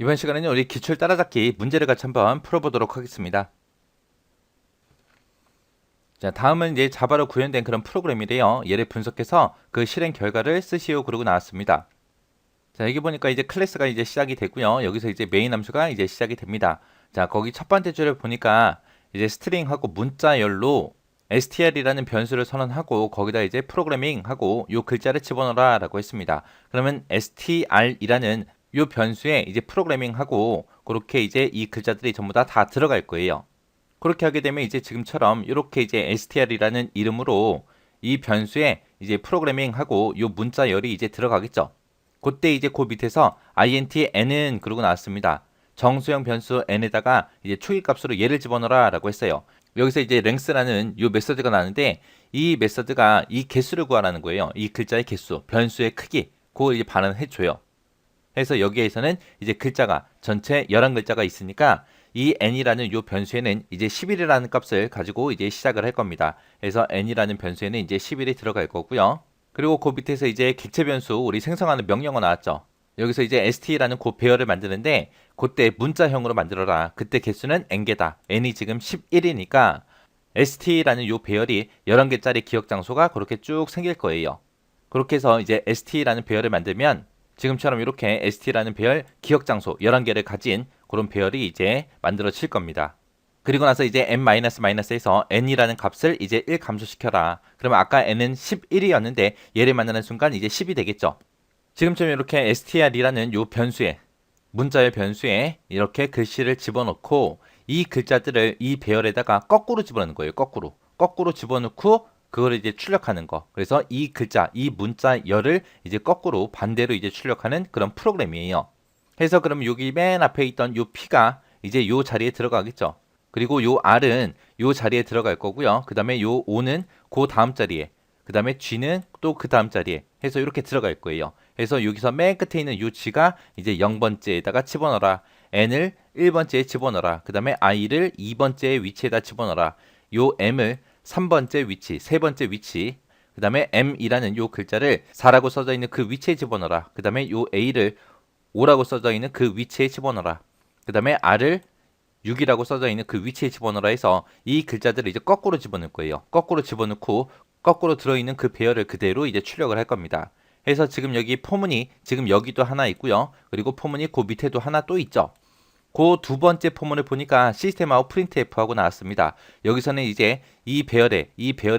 이번 시간에는 우리 기출 따라잡기 문제를 같이 한번 풀어보도록 하겠습니다. 자, 다음은 이제 자바로 구현된 그런 프로그램이래요. 얘를 분석해서 그 실행 결과를 쓰시오 그러고 나왔습니다. 자, 여기 보니까 이제 클래스가 이제 시작이 되고요. 여기서 이제 메인 함수가 이제 시작이 됩니다. 자, 거기 첫 번째 줄을 보니까 이제 스트링하고 문자열로 str이라는 변수를 선언하고 거기다 이제 프로그래밍하고 요 글자를 집어넣어라 라고 했습니다. 그러면 str이라는 요 변수에 이제 프로그래밍하고 그렇게 이제 이 글자들이 전부 다 들어갈 거예요. 그렇게 하게 되면 이제 지금처럼 이렇게 이제 str이라는 이름으로 이 변수에 이제 프로그래밍하고 요 문자열이 이제 들어가겠죠. 그때 이제 그 밑에서 int n은 그러고 나왔습니다. 정수형 변수 n에다가 이제 초기값으로 얘를 집어넣어라 라고 했어요. 여기서 이제 length라는 요 메서드가 나는데 이 메서드가 이 개수를 구하라는 거예요. 이 글자의 개수, 변수의 크기, 그걸 이제 반환해 줘요. 해서 여기에서는 이제 글자가 전체 11글자가 있으니까 이 n이라는 요 변수에는 이제 11이라는 값을 가지고 이제 시작을 할 겁니다. 그래서 n이라는 변수에는 이제 11이 들어갈 거고요. 그리고 그 밑에서 이제 객체 변수 우리 생성하는 명령어 나왔죠. 여기서 이제 st라는 그 배열을 만드는데 그때 문자형으로 만들어라. 그때 개수는 n개다. n이 지금 11이니까 st라는 요 배열이 11개짜리 기억 장소가 그렇게 쭉 생길 거예요. 그렇게 해서 이제 st라는 배열을 만들면 지금처럼 이렇게 st라는 배열 기억 장소 11개를 가진 그런 배열이 이제 만들어질 겁니다. 그리고 나서 이제 n-에서 n이라는 값을 이제 1 감소시켜라. 그러면 아까 n은 11이었는데 얘를 만나는 순간 이제 10이 되겠죠. 지금처럼 이렇게 str이라는 요 변수에 문자의 변수에 이렇게 글씨를 집어넣고 이 글자들을 이 배열에다가 거꾸로 집어넣는 거예요. 거꾸로 집어넣고 그걸 이제 출력하는 거. 그래서 이 글자, 이 문자 열을 이제 거꾸로 반대로 이제 출력하는 그런 프로그램이에요. 그래서 그럼 여기 맨 앞에 있던 요 P가 이제 요 자리에 들어가겠죠. 그리고 요 R은 요 자리에 들어갈 거고요. 그 다음에 요 O는 그 다음 자리에, 그 다음에 G는 또 그 다음 자리에 해서 이렇게 들어갈 거예요. 그래서 여기서 맨 끝에 있는 요 G가 이제 0번째에다가 집어넣어라. N을 1번째에 집어넣어라. 그 다음에 I를 2번째 위치에다 집어넣어라. 요 M을 3번째 위치, 세 번째 위치, 그 다음에 M이라는 요 글자를 4라고 써져 있는 그 위치에 집어넣어라. 그 다음에 요 A를 5라고 써져 있는 그 위치에 집어넣어라. 그 다음에 R을 6이라고 써져 있는 그 위치에 집어넣어라 해서 이 글자들을 이제 거꾸로 집어넣을 거예요. 거꾸로 집어넣고 거꾸로 들어있는 그 배열을 그대로 이제 출력을 할 겁니다. 그래서 지금 여기 포문이 지금 여기도 하나 있고요. 그리고 포문이 그 밑에도 하나 또 있죠. 그 두 번째 포문을 보니까 시스템 아웃 프린트f 하고 나왔습니다. 여기서는 이제 이 배열에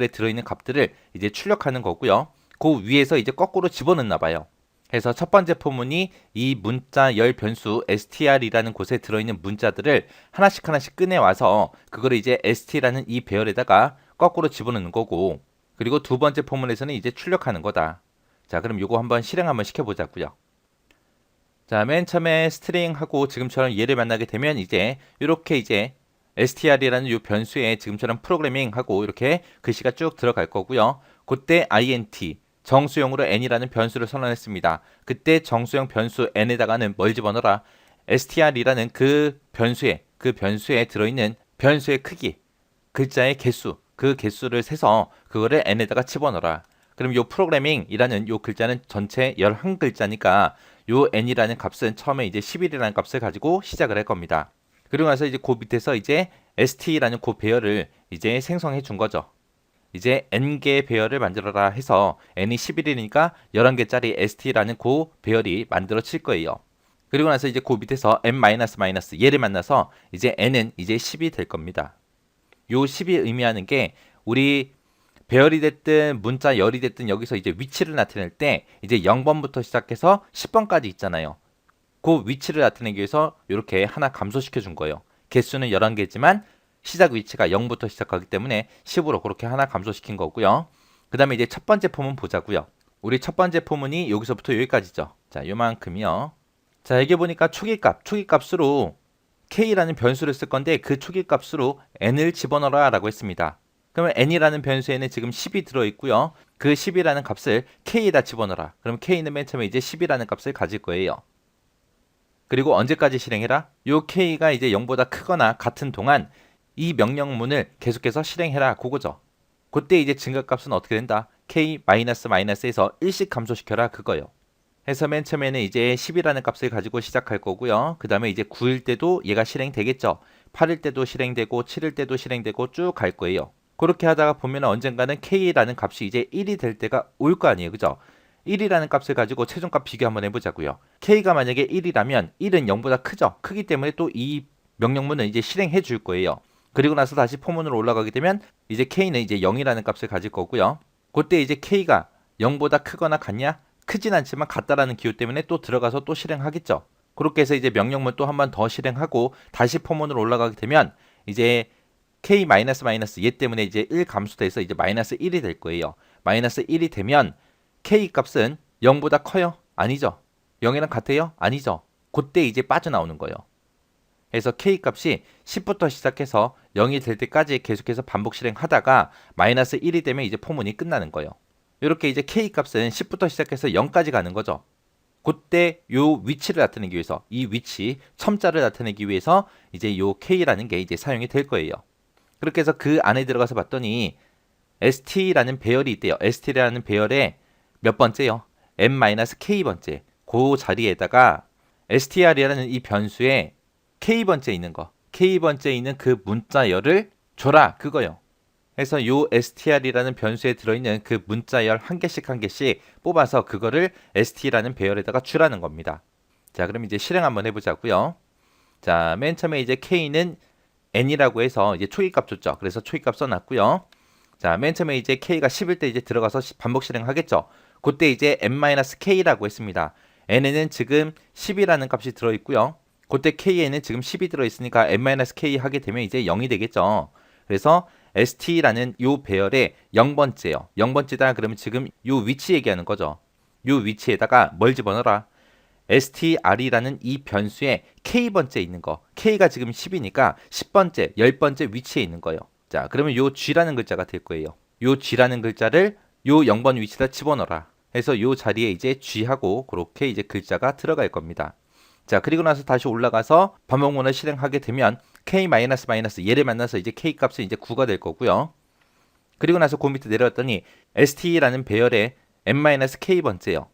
들어있는 값들을 이제 출력하는 거고요. 그 위에서 이제 거꾸로 집어넣나 봐요. 그래서 첫 번째 포문이 이 문자 열 변수 str이라는 곳에 들어있는 문자들을 하나씩 꺼내와서 그거를 이제 st라는 이 배열에다가 거꾸로 집어넣는 거고, 그리고 두 번째 포문에서는 이제 출력하는 거다. 자, 그럼 요거 한번 실행 한번 시켜보자고요. 자, 맨 처음에 스트링하고 지금처럼 얘를 만나게 되면 이제 str이라는 이 변수에 지금처럼 프로그래밍하고 이렇게 글씨가 쭉 들어갈 거고요. 그때 int 정수형으로 n이라는 변수를 선언했습니다. 그때 정수형 변수 n에다가는 뭘 집어넣어라? str이라는 그 변수에 들어있는 변수의 크기, 글자의 개수, 그 개수를 세서 그거를 n에다가 집어넣어라. 그럼 요 프로그래밍이라는 요 글자는 전체 11글자니까 요 n이라는 값은 처음에 이제 11이라는 값을 가지고 시작을 할 겁니다. 그리고 나서 이제 그 밑에서 이제 st라는 그 배열을 이제 생성해 준 거죠. 이제 n개 배열을 만들어라 해서 n이 11이니까 11개짜리 st라는 그 배열이 만들어질 거예요. 그리고 나서 이제 그 밑에서 n-, 얘를 만나서 이제 n은 이제 10이 될 겁니다. 요 10이 의미하는 게 우리 배열이 됐든 문자 열이 됐든 여기서 이제 위치를 나타낼 때 이제 0번부터 시작해서 10번까지 있잖아요. 그 위치를 나타내기 위해서 이렇게 하나 감소시켜 준 거예요. 개수는 11개지만 시작 위치가 0부터 시작하기 때문에 10으로 그렇게 하나 감소시킨 거고요. 그 다음에 이제 첫 번째 포문 보자고요. 우리 첫 번째 포문이 여기서부터 여기까지죠. 자, 요만큼이요. 자, 여기 보니까 초기값으로 k라는 변수를 쓸 건데 그 초기값으로 n을 집어넣어라 라고 했습니다. 그러면 n이라는 변수에는 지금 10이 들어있고요. 그 10이라는 값을 k에다 집어넣어라. 그럼 k는 맨 처음에 이제 10이라는 값을 가질 거예요. 그리고 언제까지 실행해라? 요 k가 이제 0보다 크거나 같은 동안 이 명령문을 계속해서 실행해라. 그거죠. 그때 이제 증가값은 어떻게 된다? k-에서 1씩 감소시켜라. 그거요. 해서 맨 처음에는 이제 10이라는 값을 가지고 시작할 거고요. 그 다음에 이제 9일 때도 얘가 실행되겠죠. 8일 때도 실행되고 7일 때도 실행되고 쭉 갈 거예요. 그렇게 하다가 보면 언젠가는 K라는 값이 이제 1이 될 때가 올 거 아니에요. 그죠? 1이라는 값을 가지고 최종값 비교 한번 해보자고요. K가 만약에 1이라면 1은 0보다 크죠. 크기 때문에 또 이 명령문은 이제 실행해 줄 거예요. 그리고 나서 다시 포문으로 올라가게 되면 이제 K는 이제 0이라는 값을 가질 거고요. 그때 이제 K가 0보다 크거나 같냐? 크진 않지만 같다라는 기호 때문에 또 들어가서 또 실행하겠죠. 그렇게 해서 이제 명령문 또 한 번 더 실행하고 다시 포문으로 올라가게 되면 이제 K 얘 때문에 이제 1 감소돼서 이제 마이너스 1이 될 거예요. 마이너스 1이 되면 K 값은 0보다 커요? 아니죠. 0이랑 같아요? 아니죠. 그때 이제 빠져나오는 거예요. 그래서 K 값이 10부터 시작해서 0이 될 때까지 계속해서 반복 실행하다가 마이너스 1이 되면 이제 포문이 끝나는 거예요. 이렇게 이제 K 값은 10부터 시작해서 0까지 가는 거죠. 그때 요 위치를 나타내기 위해서 이 위치 첨자를 나타내기 위해서 이제 요 K라는 게 이제 사용이 될 거예요. 그렇게 해서 그 안에 들어가서 봤더니 ST라는 배열이 있대요. ST라는 배열의 몇 번째요? n-k번째. 그 자리에다가 str이라는 이 변수에 k번째 있는 거, k번째 있는 그 문자열을 줘라 그거요. 그래서 요 str이라는 변수에 들어있는 그 문자열 한 개씩 한 개씩 뽑아서 그거를 st라는 배열에다가 주라는 겁니다. 자, 그럼 이제 실행 한번 해보자고요. 자, 맨 처음에 이제 k는 n이라고 해서 이제 초기값 줬죠. 그래서 초기값 써놨고요. 자, 맨 처음에 이제 k가 10일 때 이제 들어가서 반복 실행하겠죠. 그때 이제 n-k라고 했습니다. n에는 지금 10이라는 값이 들어있고요. 그때 k에는 지금 10이 들어있으니까 n-k 하게 되면 이제 0이 되겠죠. 그래서 st라는 요 배열의 0번째요. 0번째다 그러면 지금 요 위치 얘기하는 거죠. 요 위치에다가 뭘 집어넣어라? str이라는 이 변수에 k번째 있는 거. k가 지금 10이니까 10번째, 10번째 위치에 있는 거예요. 자, 그러면 요 g라는 글자가 될 거예요. 요 g라는 글자를 요 0번 위치에다 집어넣어라. 해서 요 자리에 이제 g하고 그렇게 이제 글자가 들어갈 겁니다. 자, 그리고 나서 다시 올라가서 반복문을 실행하게 되면 k-, 얘를 만나서 이제 k 값은 이제 9가 될 거고요. 그리고 나서 그 밑에 내려왔더니 st라는 배열의 n-k번째요.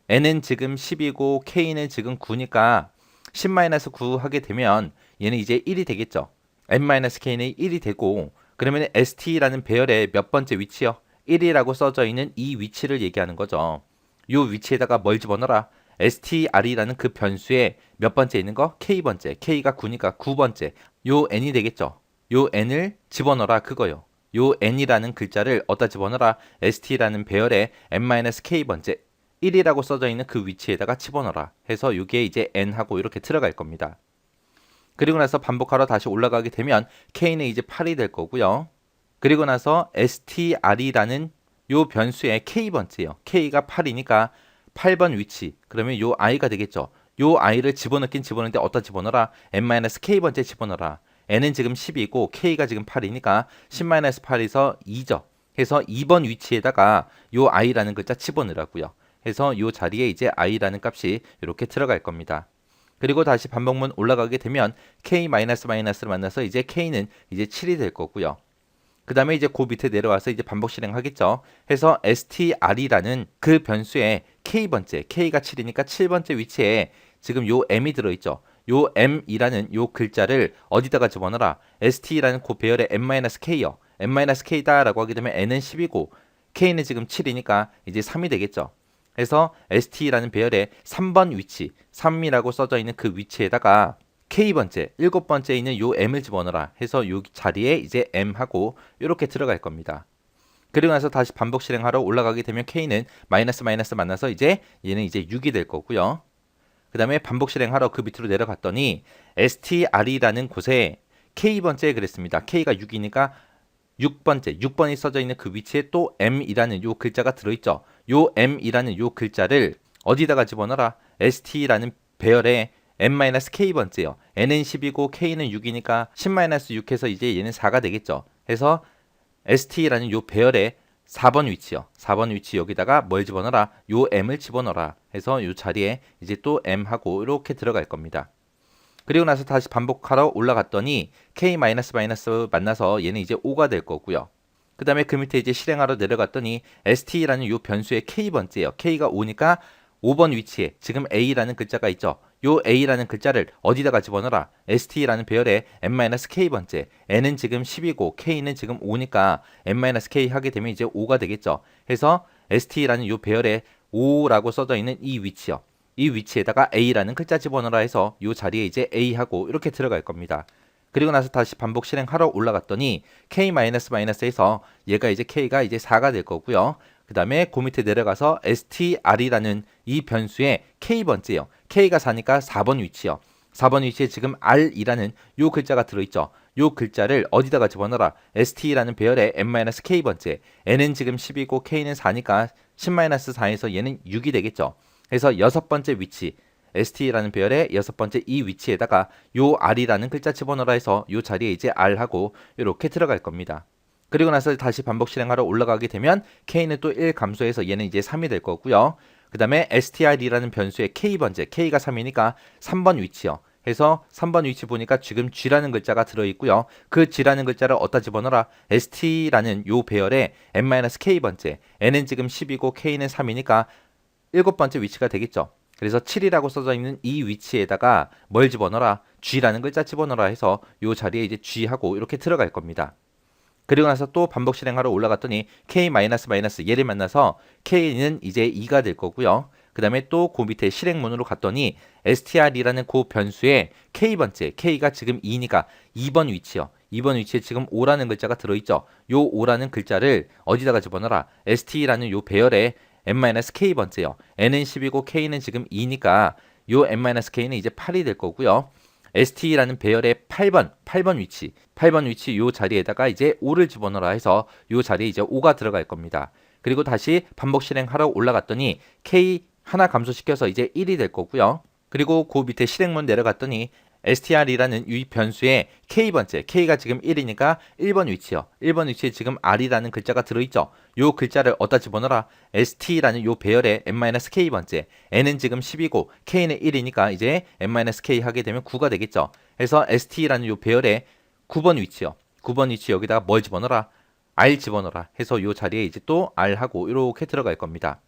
n은 지금 10이고 k는 지금 9니까 10-9 하게 되면 얘는 이제 1이 되겠죠. n-k는 1이 되고 그러면 st라는 배열의 몇 번째 위치요? 1이라고 써져 있는 이 위치를 얘기하는 거죠. 이 위치에다가 뭘 집어넣어라? str이라는 그 변수에 몇 번째 있는 거? k번째. k가 9니까 9번째. 요 n이 되겠죠. 요 n을 집어넣어라 그거요. 요 n이라는 글자를 어디다 집어넣어라? st라는 배열의 n-k번째. 1이라고 써져 있는 그 위치에다가 집어넣어라 해서 이게 이제 n하고 이렇게 들어갈 겁니다. 그리고 나서 반복하러 다시 올라가게 되면 k는 이제 8이 될 거고요. 그리고 나서 str이라는 요 변수의 k번째요. k가 8이니까 8번 위치. 그러면 요 i가 되겠죠. 요 i를 집어넣긴 집어넣는데 어디다 집어넣어라? n-k번째 집어넣어라. n은 지금 10이고 k가 지금 8이니까 10-8에서 2죠. 해서 2번 위치에다가 요 i라는 글자 집어넣으라고요. 해서 이 자리에 이제 i라는 값이 이렇게 들어갈 겁니다. 그리고 다시 반복문 올라가게 되면 k-를 만나서 이제 k는 이제 7이 될 거고요. 그 다음에 이제 그 밑에 내려와서 이제 반복 실행하겠죠. 해서 str이라는 그 변수에 k번째, k가 7이니까 7번째 위치에 지금 요 m이 들어있죠. 요 m이라는 요 글자를 어디다가 집어넣어라? st라는 그 배열의 n-k요. n-k다 라고 하게 되면 n은 10이고 k는 지금 7이니까 이제 3이 되겠죠. 그래서 st라는 배열의 3번 위치, 3이라고 써져 있는 그 위치에다가 k번째, 7번째 있는 요 m을 집어넣어라 해서 요 자리에 이제 m하고 이렇게 들어갈 겁니다. 그리고 나서 다시 반복 실행하러 올라가게 되면 k는 마이너스 만나서 이제 얘는 이제 6이 될 거고요. 그 다음에 반복 실행하러 그 밑으로 내려갔더니 str이라는 곳에 k번째 그랬습니다. k가 6이니까 6번째, 6번이 써져 있는 그 위치에 또 m이라는 요 글자가 들어있죠. 요 m이라는 요 글자를 어디다가 집어넣어라? st라는 배열의 n-k번째요. n은 10이고 k는 6이니까 10-6 해서 이제 얘는 4가 되겠죠. 해서 st라는 요 배열의 4번 위치요. 4번 위치 여기다가 뭘 집어넣어라? 요 m을 집어넣어라. 해서 요 자리에 이제 또 m하고 이렇게 들어갈 겁니다. 그리고 나서 다시 반복하러 올라갔더니 k-, 만나서 얘는 이제 5가 될 거고요. 그 다음에 그 밑에 이제 실행하러 내려갔더니 st라는 요 변수의 k번째예요. k가 5니까 5번 위치에 지금 A라는 글자가 있죠. 요 A라는 글자를 어디다가 집어넣어라. ST라는 배열에 n-k번째. n은 지금 10이고 k는 지금 5니까 n-k 하게 되면 이제 5가 되겠죠. 해서 ST라는 요 배열에 5라고 써져 있는 이 위치요. 이 위치에다가 A라는 글자 집어넣어라 해서 요 자리에 이제 A하고 이렇게 들어갈 겁니다. 그리고 나서 다시 반복 실행하러 올라갔더니 K-에서 얘가 이제 K가 이제 4가 될 거고요. 그 다음에 그 밑에 내려가서 str이라는 이 변수에 K번째요. K가 4니까 4번 위치요. 4번 위치에 지금 R이라는 요 글자가 들어있죠. 요 글자를 어디다가 집어넣어라. st라는 배열에 n-k번째. n은 지금 10이고 K는 4니까 10-4에서 얘는 6이 되겠죠. 그래서 여섯 번째 위치. st라는 배열의 여섯 번째 이 위치에다가 요 r이라는 글자 집어넣어라 해서 요 자리에 이제 r하고 이렇게 들어갈 겁니다. 그리고 나서 다시 반복 실행하러 올라가게 되면 k는 또 1 감소해서 얘는 이제 3이 될 거고요. 그 다음에 str이라는 변수의 k번째, k가 3이니까 3번 위치요. 해서 3번 위치 보니까 지금 g라는 글자가 들어있고요. 그 g라는 글자를 어디다 집어넣어라. st라는 요 배열의 n-k번째, n은 지금 10이고 k는 3이니까 7번째 위치가 되겠죠. 그래서 7이라고 써져 있는 이 위치에다가 뭘 집어넣어라. g라는 글자 집어넣어라 해서 요 자리에 이제 g하고 이렇게 들어갈 겁니다. 그리고 나서 또 반복 실행하러 올라갔더니 k-, 얘를 만나서 k는 이제 2가 될 거고요. 그 다음에 또 그 밑에 실행문으로 갔더니 str이라는 그 변수에 k번째, k가 지금 2니까 2번 위치요. 2번 위치에 지금 5라는 글자가 들어있죠. 요 5라는 글자를 어디다가 집어넣어라. st라는 요 배열에 n-k번째요. n은 10이고 k는 지금 2니까 요 n-k는 이제 8이 될 거고요. st라는 배열의 8번 위치 요 자리에다가 이제 5를 집어넣어라 해서 요 자리에 이제 5가 들어갈 겁니다. 그리고 다시 반복 실행하러 올라갔더니 k 하나 감소시켜서 이제 1이 될 거고요. 그리고 그 밑에 실행문 내려갔더니 str이라는 이 변수의 k번째, k가 지금 1이니까 1번 위치요. 1번 위치에 지금 r이라는 글자가 들어있죠. 요 글자를 어디다 집어넣어라. st라는 요 배열의 n-k번째, n은 지금 10이고 k는 1이니까 이제 n-k 하게 되면 9가 되겠죠. 그래서 st라는 요 배열의 9번 위치요. 9번 위치 여기다가 뭘 집어넣어라. r 집어넣어라 해서 요 자리에 이제 또 r하고 이렇게 들어갈 겁니다.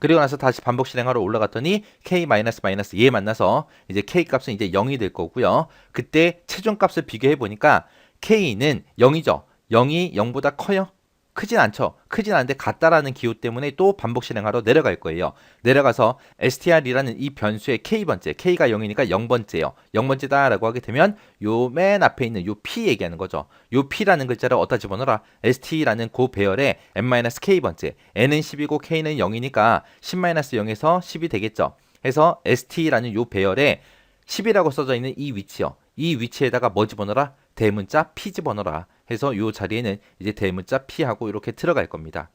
그리고 나서 다시 반복 실행하러 올라갔더니 k-, 얘 만나서 이제 k 값은 이제 0이 될 거고요. 그때 최종 값을 비교해 보니까 k는 0이죠. 0이 0보다 커요? 크진 않죠. 크진 않은데 같다라는 기호 때문에 또 반복 실행하러 내려갈 거예요. 내려가서 str이라는 이 변수의 k번째, k가 0이니까 0번째요. 0번째다라고 하게 되면 요 맨 앞에 있는 요 p 얘기하는 거죠. 요 p라는 글자를 어디다 집어넣어라. st라는 그 배열의 n-k번째, n은 10이고 k는 0이니까 10-0에서 10이 되겠죠. 해서 st라는 요 배열에 10이라고 써져 있는 이 위치요. 이 위치에다가 뭐 집어넣어라? 대문자 p 집어넣어라 해서 요 자리에는 이제 대문자 p하고 이렇게 들어갈 겁니다.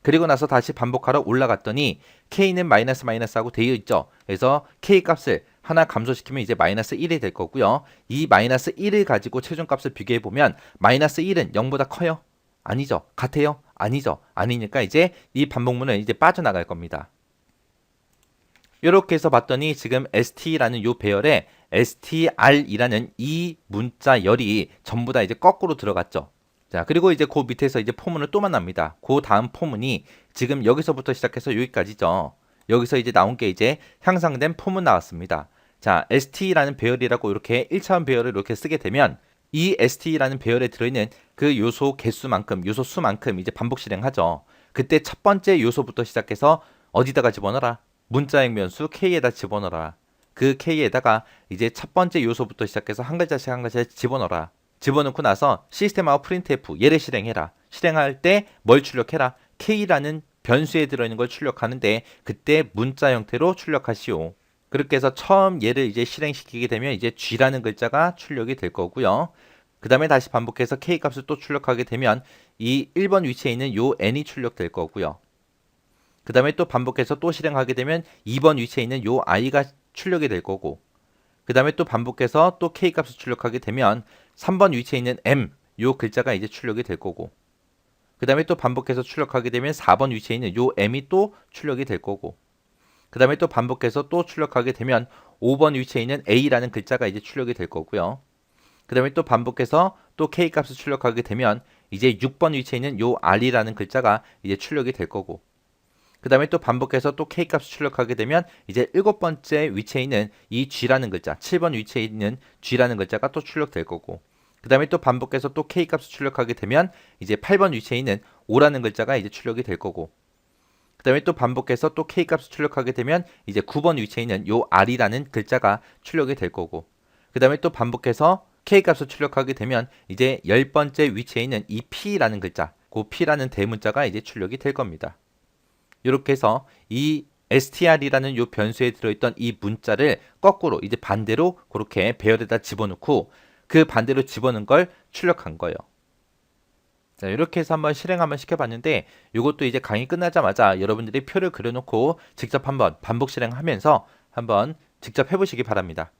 그리고 나서 다시 반복하러 올라갔더니 k는 마이너스하고 되어 있죠. 그래서 k 값을 하나 감소시키면 이제 마이너스 1이 될 거고요. 이 마이너스 1을 가지고 최종 값을 비교해 보면 마이너스 1은 0보다 커요? 아니죠. 같아요? 아니죠. 아니니까 이제 이 반복문은 이제 빠져나갈 겁니다. 이렇게 해서 봤더니 지금 st라는 요 배열에 str이라는 이 문자열이 전부 다 이제 거꾸로 들어갔죠. 자, 그리고 이제 그 밑에서 이제 포문을 또 만납니다. 그 다음 포문이 지금 여기서부터 시작해서 여기까지죠. 여기서 이제 나온 게 이제 향상된 포문 나왔습니다. 자, st라는 배열이라고 이렇게 1차원 배열을 이렇게 쓰게 되면 이 st라는 배열에 들어있는 그 요소 개수만큼, 요소 수만큼 이제 반복 실행하죠. 그때 첫 번째 요소부터 시작해서 어디다가 집어넣어라? 문자의 변수 k에다 집어넣어라. 그 k에다가 이제 첫 번째 요소부터 시작해서 한 글자씩 한 글자씩 집어넣어라. 집어넣고 나서 시스템하고 printf 얘를 실행해라. 실행할 때 뭘 출력해라? k라는 변수에 들어있는 걸 출력하는데 그때 문자 형태로 출력하시오. 그렇게 해서 처음 얘를 이제 실행시키게 되면 이제 g라는 글자가 출력이 될 거고요. 그 다음에 다시 반복해서 k 값을 또 출력하게 되면 이 1번 위치에 있는 요 n이 출력될 거고요. 그 다음에 또 반복해서 또 실행하게 되면 2번 위치에 있는 요 i가 출력이 될 거고, 그 다음에 또 반복해서 또 k 값을 출력하게 되면 3번 위치에 있는 m 요 글자가 이제 출력이 될 거고, 그 다음에 또 반복해서 출력하게 되면 4번 위치에 있는 요 m이 또 출력이 될 거고, 그 다음에 또 반복해서 또 출력하게 되면 5번 위치에 있는 a라는 글자가 이제 출력이 될 거고요. 그 다음에 또 반복해서 또 k 값을 출력하게 되면 이제 6번 위치에 있는 요 r이라는 글자가 이제 출력이 될 거고, 그 다음에 또 반복해서 또 K값을 출력하게 되면 이제 7번째 위치에 있는 이 G라는 글자, 7번 위치에 있는 G라는 글자가 또 출력될 거고, 그 다음에 또 반복해서 또 K값을 출력하게 되면 이제 8번 위치에 있는 O라는 글자가 이제 출력이 될 거고, 그 다음에 또 반복해서 또 K값을 출력하게 되면 이제 9번 위치에 있는 요 R이라는 글자가 출력이 될 거고, 그 다음에 또 반복해서 K값을 출력하게 되면 이제 10번째 위치에 있는 이 P라는 글자, 그 P라는 대문자가 이제 출력이 될 겁니다. 이렇게 해서 이 str이라는 요 변수에 들어있던 이 문자를 거꾸로 이제 반대로 그렇게 배열에다 집어넣고 그 반대로 집어넣은 걸 출력한 거예요. 자, 이렇게 해서 한번 실행 한번 시켜봤는데 이것도 이제 강의 끝나자마자 여러분들이 표를 그려놓고 직접 한번 반복 실행하면서 한번 직접 해보시기 바랍니다.